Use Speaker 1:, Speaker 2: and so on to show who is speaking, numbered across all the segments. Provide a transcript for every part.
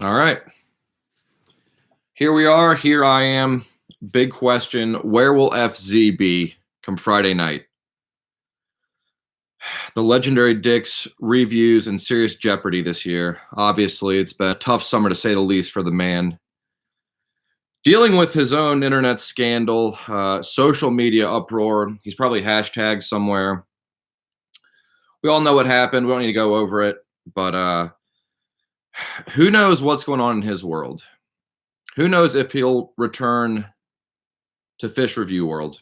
Speaker 1: All right. Here we are. Here I am. Big question. Where will FZ be come Friday night? The legendary Dick's reviews in serious jeopardy this year. Obviously, it's been a tough summer to say the least for the man. Dealing with his own internet scandal, social media uproar. He's probably hashtagged somewhere. We all know what happened. We don't need to go over it. But who knows what's going on in his world? Who knows if he'll return to Fish Review World?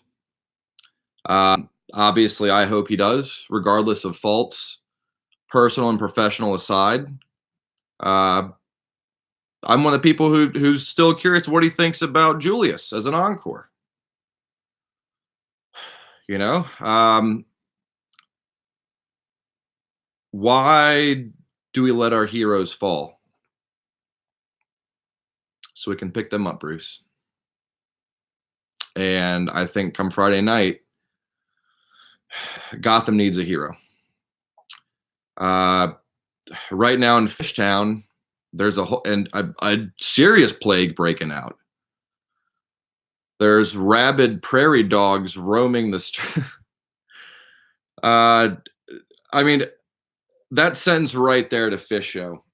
Speaker 1: Obviously, I hope he does, regardless of faults, personal and professional aside. I'm one of the people who's still curious what he thinks about Julius as an encore. You know, why do we let our heroes fall? So we can pick them up, Bruce. And I think come Friday night, Gotham needs a hero. Right now in Fishtown, there's a serious plague breaking out. There's rabid prairie dogs roaming the street. I mean, that sends right there to Fish Show.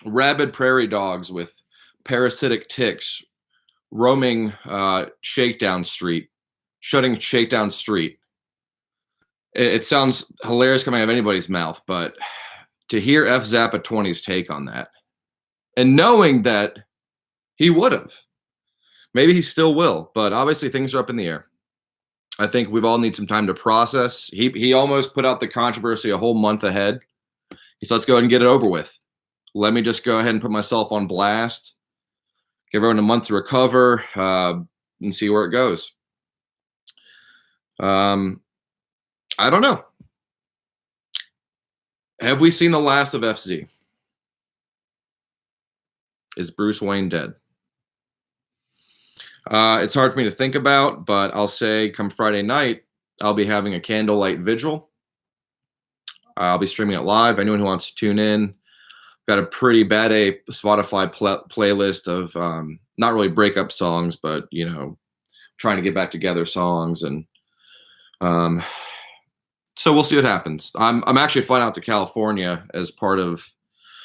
Speaker 1: Rabid prairie dogs with parasitic ticks roaming Shakedown Street, shutting Shakedown Street. It sounds hilarious coming out of anybody's mouth, but to hear FZappa20's take on that, and knowing that he would have, maybe he still will, but obviously things are up in the air. I think we've all need some time to process. He almost put out the controversy a whole month ahead. He said, let's go ahead and get it over with. Let me just go ahead and put myself on blast, give everyone a month to recover, and see where it goes. I don't know. Have we seen the last of FZ? Is Bruce Wayne dead? It's hard for me to think about, but I'll say come Friday night, I'll be having a candlelight vigil. I'll be streaming it live. Anyone who wants to tune in, got a pretty bad Spotify playlist of not really breakup songs, but you know, trying to get back together songs, and so we'll see what happens. I'm actually flying out to California as part of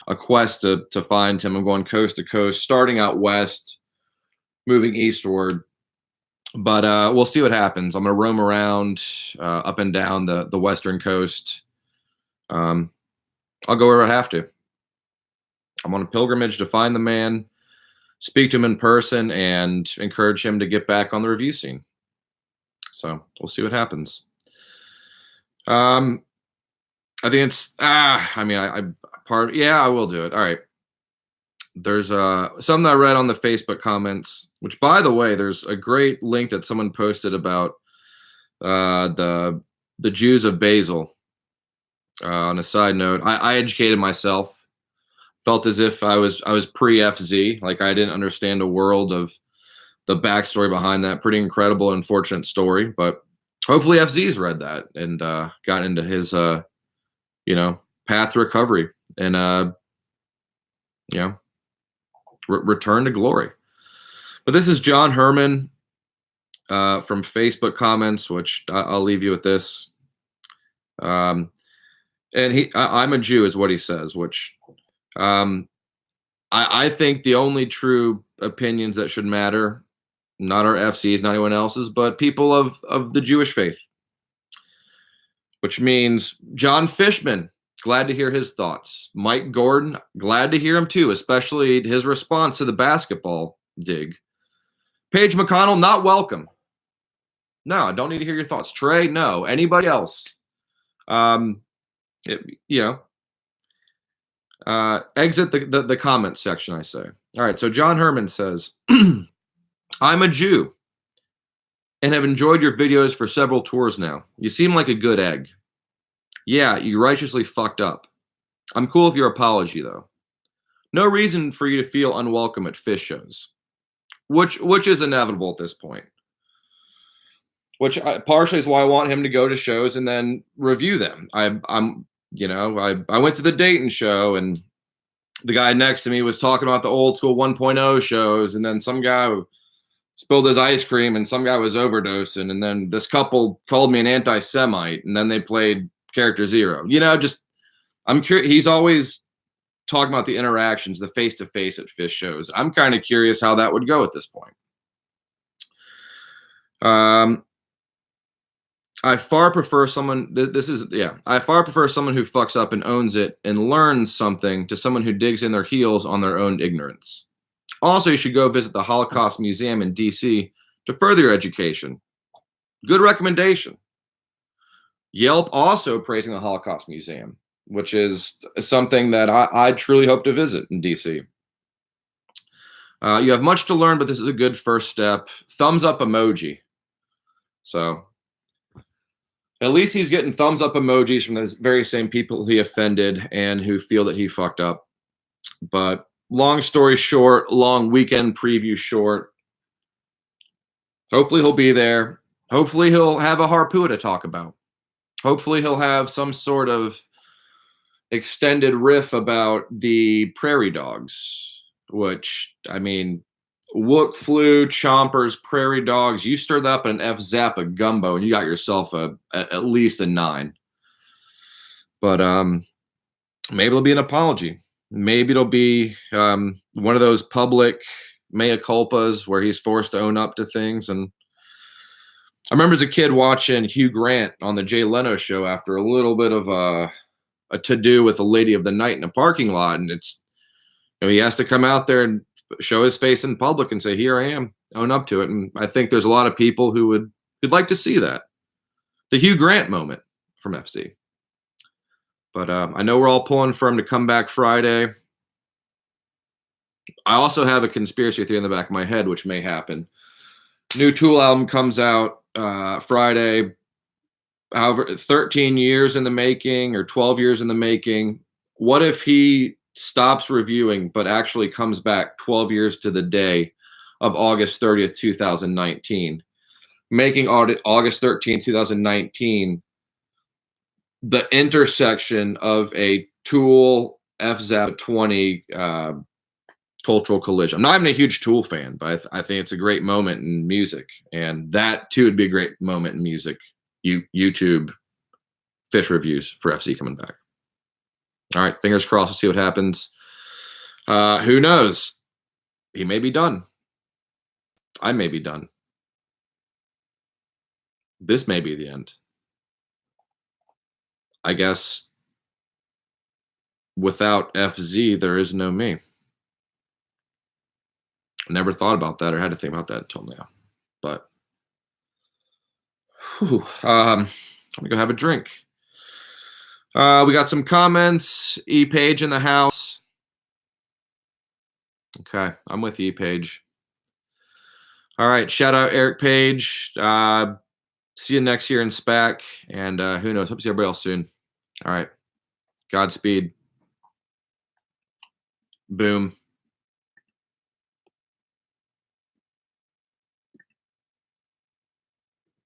Speaker 1: a quest to find him. I'm going coast to coast, starting out west, moving eastward. But we'll see what happens. I'm gonna roam around up and down the western coast. I'll go where I have to. I'm on a pilgrimage to find the man, speak to him in person, and encourage him to get back on the review scene. So we'll see what happens. I think it's I mean, I will do it. All right. There's something I read on the Facebook comments, which, by the way, there's a great link that someone posted about the Jews of Basel. On a side note, I educated myself. Felt as if I was pre-FZ, like I didn't understand a world of the backstory behind that. Pretty incredible, unfortunate story, but hopefully FZ's read that and got into his path to recovery and return to glory. But this is John Herman from Facebook comments, which I'll leave you with this. And I'm a Jew is what he says, which I think the only true opinions that should matter, not our FCs, not anyone else's, but people of the Jewish faith. Which means John Fishman, glad to hear his thoughts. Mike Gordon, glad to hear him too, especially his response to the basketball dig. Paige McConnell, not welcome. No, I don't need to hear your thoughts. Trey, no. Anybody else? Exit the comment section, I say. All right, so John Herman says, I'm a Jew and have enjoyed your videos for several tours now. You seem like a good egg. Yeah, you righteously fucked up. I'm cool with your apology, though. No reason for you to feel unwelcome at Fish shows, which is inevitable at this point. Which partially is why I want him to go to shows and then review them. I went to the Dayton show and the guy next to me was talking about the old school 1.0 shows, and then some guy spilled his ice cream, and some guy was overdosing, and then this couple called me an anti-Semite, and then they played Character Zero. Just I'm curious. He's always talking about the interactions, the face-to-face at Phish shows. I'm kind of curious how that would go at this point. I far prefer someone. I far prefer someone who fucks up and owns it and learns something to someone who digs in their heels on their own ignorance. Also, you should go visit the Holocaust Museum in DC to further your education. Good recommendation. Yelp also praising the Holocaust Museum, which is something that I truly hope to visit in DC. You have much to learn, but this is a good first step. Thumbs up emoji. So at least he's getting thumbs up emojis from the very same people he offended and who feel that he fucked up. But long story short, long weekend preview short. Hopefully he'll be there. Hopefully he'll have a harpua to talk about. Hopefully he'll have some sort of extended riff about the prairie dogs, which, I mean, Wook Flu, Chompers, Prairie Dogs. You stir that up in an FZappa gumbo, and you got yourself at least a 9. But maybe it'll be an apology. Maybe it'll be one of those public mea culpas where he's forced to own up to things. And I remember as a kid watching Hugh Grant on the Jay Leno show after a little bit of a to-do with a lady of the night in a parking lot, and he has to come out there and show his face in public and say, here I am, own up to it. And I think there's a lot of people who'd like to see that. The Hugh Grant moment from FC. But I know we're all pulling for him to come back Friday. I also have a conspiracy theory in the back of my head, which may happen. New Tool album comes out Friday. However, 13 years in the making or 12 years in the making. What if he stops reviewing, but actually comes back 12 years to the day of August 30th, 2019, making August 13th, 2019, the intersection of a Tool FZappa20 cultural collision. I'm not even a huge Tool fan, but I think it's a great moment in music, and that too would be a great moment in music. YouTube Phish reviews for FC coming back. All right, fingers crossed. We'll see what happens. Who knows? He may be done. I may be done. This may be the end. I guess without FZ, there is no me. Never thought about that or had to think about that until now. But let me go have a drink. We got some comments. E-Page in the house. Okay, I'm with E-Page. All right, shout out Eric Page. See you next year in SPAC. And who knows? Hope to see everybody else soon. All right. Godspeed. Boom.